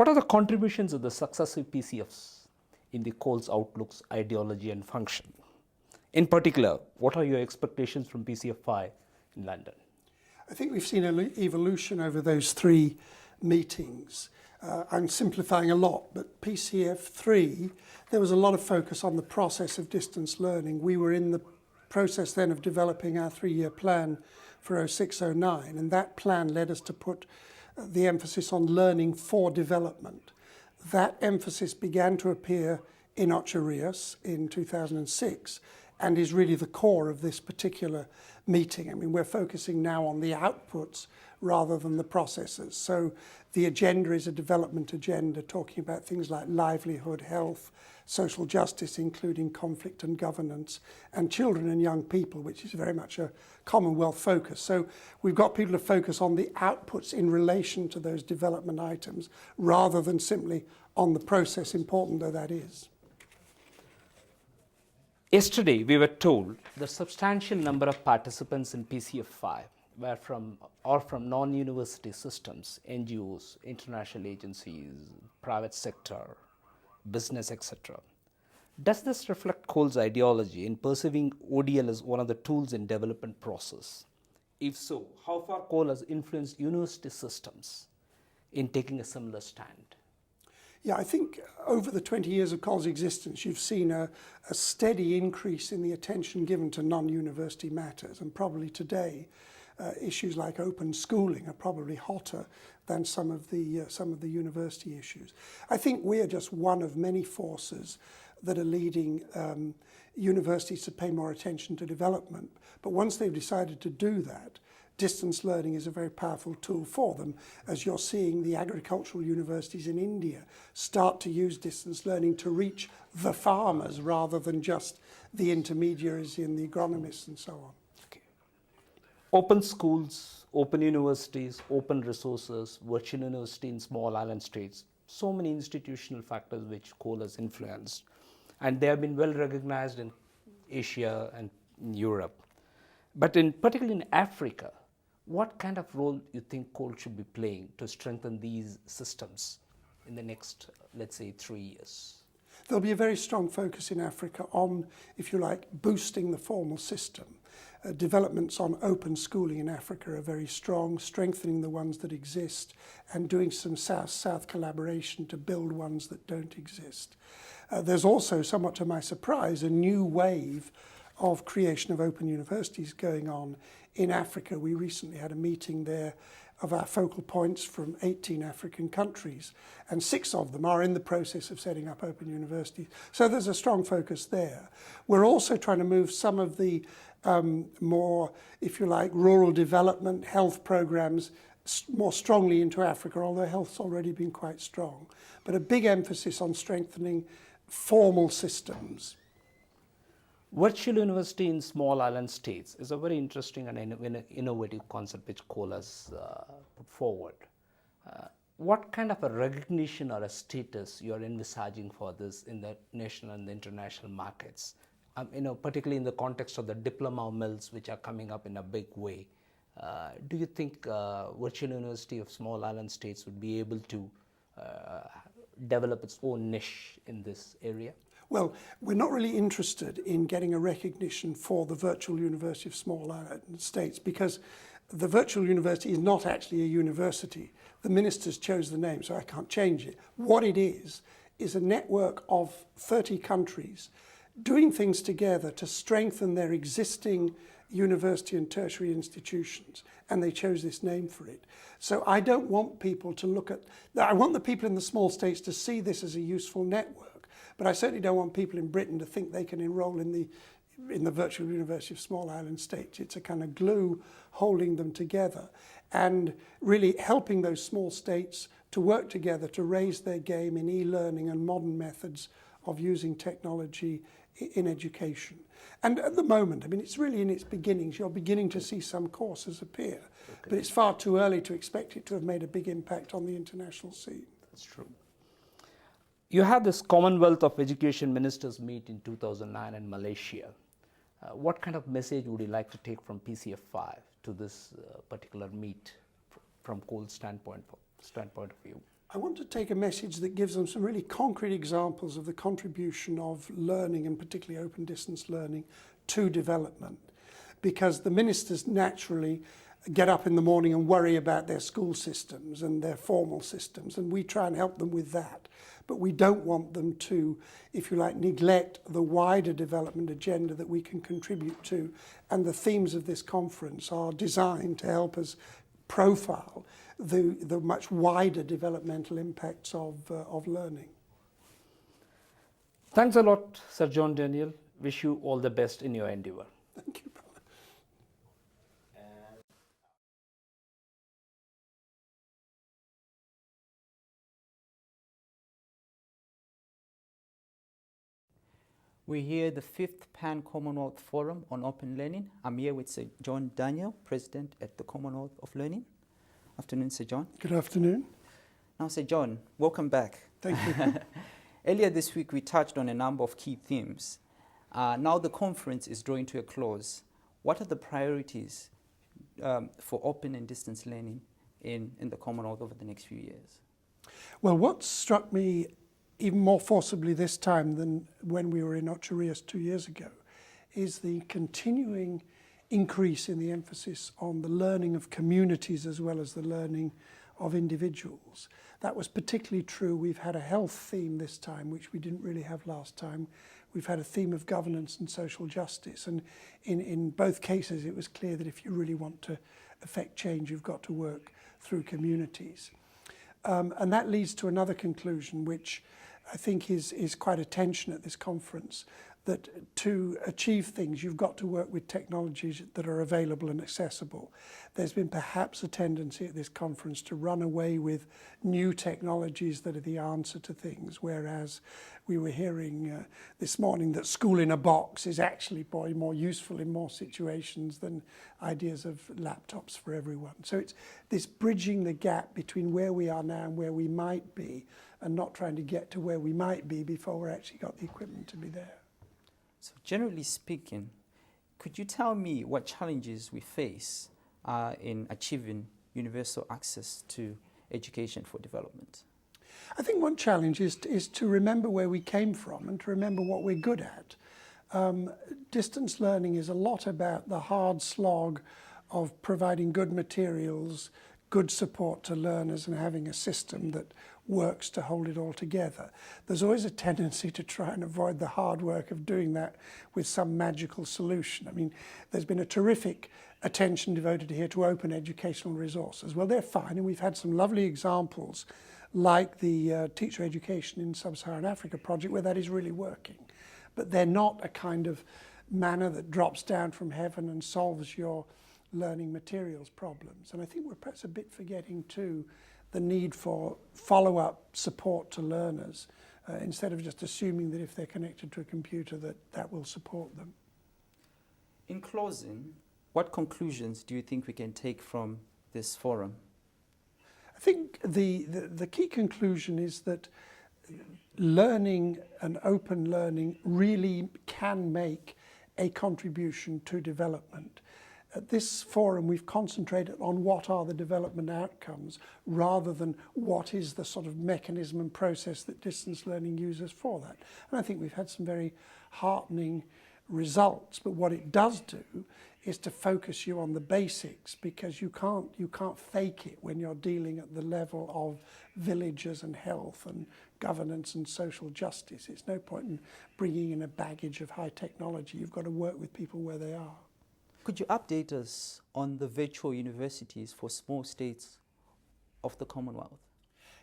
What are the contributions of the successive PCFs in the Cole's outlooks, ideology, and function? In particular, what are your expectations from PCF 5 in London? I think we've seen an evolution over those three meetings. I'm simplifying a lot, but PCF 3, there was a lot of focus on the process of distance learning. We were in the process then of developing our 3-year plan for 0609, and that plan led us to put the emphasis on learning for development. That emphasis began to appear in Ocho Rios in 2006 and is really the core of this particular meeting. I mean, we're focusing now on the outputs rather than the processes. So the agenda is a development agenda talking about things like livelihood, health, social justice, including conflict and governance, and children and young people, which is very much a Commonwealth focus. So we've got people to focus on the outputs in relation to those development items rather than simply on the process, important though that is. Yesterday, we were told the substantial number of participants in PCF 5 were from non-university systems, NGOs, international agencies, private sector, business, etc. Does this reflect Cole's ideology in perceiving ODL as one of the tools in development process? If so, how far Cole has influenced university systems in taking a similar stand? Yeah, I think over the 20 years of Cole's existence, you've seen a steady increase in the attention given to non-university matters, and probably today, issues like open schooling are probably hotter than some of the university issues. I think we are just one of many forces that are leading universities to pay more attention to development. But once they've decided to do that, distance learning is a very powerful tool for them, as you're seeing the agricultural universities in India start to use distance learning to reach the farmers rather than just the intermediaries and the agronomists and so on. Okay. Open schools, open universities, open resources, virtual university in small island states, so many institutional factors which Cole has influenced, and they have been well recognized in Asia and in Europe. But particularly in Africa, what kind of role do you think Cole should be playing to strengthen these systems in the next, let's say, 3 years? There'll be a very strong focus in Africa on, if you like, boosting the formal system. Developments on open schooling in Africa are very strong, strengthening the ones that exist and doing some South-South collaboration to build ones that don't exist. There's also, somewhat to my surprise, a new wave of creation of open universities going on in Africa. We recently had a meeting there of our focal points from 18 African countries, and 6 of them are in the process of setting up open universities. So there's a strong focus there. We're also trying to move some of the more, if you like, rural development, health programs more strongly into Africa, although health's already been quite strong. But a big emphasis on strengthening formal systems. Virtual university in small island states is a very interesting and innovative concept which Cole has put forward. What kind of a recognition or a status you are envisaging for this in the national and the international markets? Particularly in the context of the diploma mills which are coming up in a big way. Do you think virtual university of small island states would be able to develop its own niche in this area? Well, we're not really interested in getting a recognition for the virtual university of small island states because the virtual university is not actually a university. The ministers chose the name, so I can't change it. What it is a network of 30 countries doing things together to strengthen their existing university and tertiary institutions, and they chose this name for it. So I don't want people to look at, I want the people in the small states to see this as a useful network. But I certainly don't want people in Britain to think they can enroll in the virtual university of small island states. It's a kind of glue holding them together and really helping those small states to work together to raise their game in e-learning and modern methods of using technology in education. And at the moment, I mean, it's really in its beginnings. You're beginning to see some courses appear, but it's far too early to expect it to have made a big impact on the international scene. That's true. You had this Commonwealth of Education Ministers meet in 2009 in Malaysia. What kind of message would you like to take from PCF 5 to this particular meet from Cole's standpoint of view? I want to take a message that gives them some really concrete examples of the contribution of learning, and particularly open distance learning, to development. Because the ministers naturally get up in the morning and worry about their school systems and their formal systems, and we try and help them with that. But we don't want them to, if you like, neglect the wider development agenda that we can contribute to. And the themes of this conference are designed to help us profile the much wider developmental impacts of learning. Thanks a lot, Sir John Daniel. Wish you all the best in your endeavor. Thank you. We're here at the 5th Pan-Commonwealth Forum on Open Learning. I'm here with Sir John Daniel, President at the Commonwealth of Learning. Afternoon, Sir John. Good afternoon. Now, Sir John, welcome back. Thank you. Earlier this week, we touched on a number of key themes. Now the conference is drawing to a close. What are the priorities for open and distance learning in the Commonwealth over the next few years? Well, what struck me even more forcibly this time than when we were in Ocho Rios 2 years ago is the continuing increase in the emphasis on the learning of communities as well as the learning of individuals. That was particularly true. We've had a health theme this time, which we didn't really have last time. We've had a theme of governance and social justice. And in both cases, it was clear that if you really want to affect change, you've got to work through communities. And that leads to another conclusion, which I think is quite a tension at this conference, that to achieve things, you've got to work with technologies that are available and accessible. There's been perhaps a tendency at this conference to run away with new technologies that are the answer to things, whereas we were hearing this morning that school in a box is actually probably more useful in more situations than ideas of laptops for everyone. So it's this bridging the gap between where we are now and where we might be, and not trying to get to where we might be before we're actually got the equipment to be there. So generally speaking, could you tell me what challenges we face in achieving universal access to education for development? I think one challenge is to remember where we came from and to remember what we're good at. Distance learning is a lot about the hard slog of providing good materials, good support to learners, and having a system that works to hold it all together. There's always a tendency to try and avoid the hard work of doing that with some magical solution. I mean, there's been a terrific attention devoted here to open educational resources. Well, they're fine, and we've had some lovely examples like the Teacher Education in Sub-Saharan Africa project where that is really working. But they're not a kind of manna that drops down from heaven and solves your learning materials problems. And I think we're perhaps a bit forgetting too the need for follow-up support to learners instead of just assuming that if they're connected to a computer that will support them. In closing, what conclusions do you think we can take from this forum? I think the key conclusion is that learning and open learning really can make a contribution to development. At this forum, we've concentrated on what are the development outcomes rather than what is the sort of mechanism and process that distance learning uses for that. And I think we've had some very heartening results, but what it does do is to focus you on the basics, because you can't fake it when you're dealing at the level of villages and health and governance and social justice. It's no point in bringing in a baggage of high technology. You've got to work with people where they are. Could you update us on the virtual universities for small states of the Commonwealth?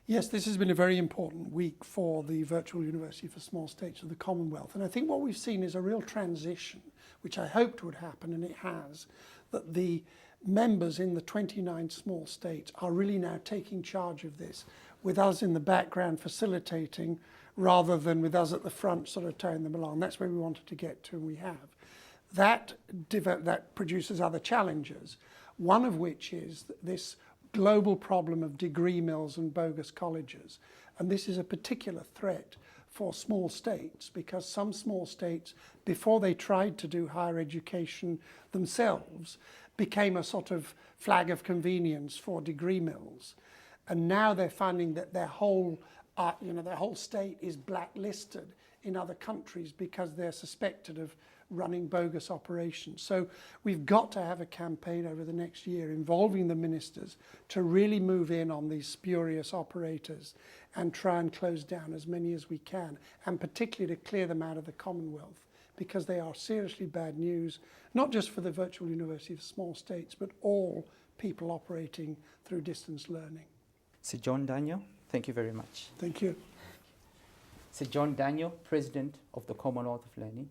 Yes, this has been a very important week for the Virtual University for Small States of the Commonwealth. And I think what we've seen is a real transition, which I hoped would happen, and it has, that the members in the 29 small states are really now taking charge of this, with us in the background facilitating rather than with us at the front sort of towing them along. That's where we wanted to get to, and we have. That produces other challenges, one of which is this global problem of degree mills and bogus colleges. And this is a particular threat for small states, because some small states, before they tried to do higher education themselves, became a sort of flag of convenience for degree mills. And now they're finding that their whole state is blacklisted in other countries because they're suspected of running bogus operations. So we've got to have a campaign over the next year involving the ministers to really move in on these spurious operators and try and close down as many as we can, and particularly to clear them out of the Commonwealth, because they are seriously bad news, not just for the virtual university of small states, but all people operating through distance learning. Sir John Daniel, thank you very much. Thank you. Sir John Daniel, President of the Commonwealth of Learning.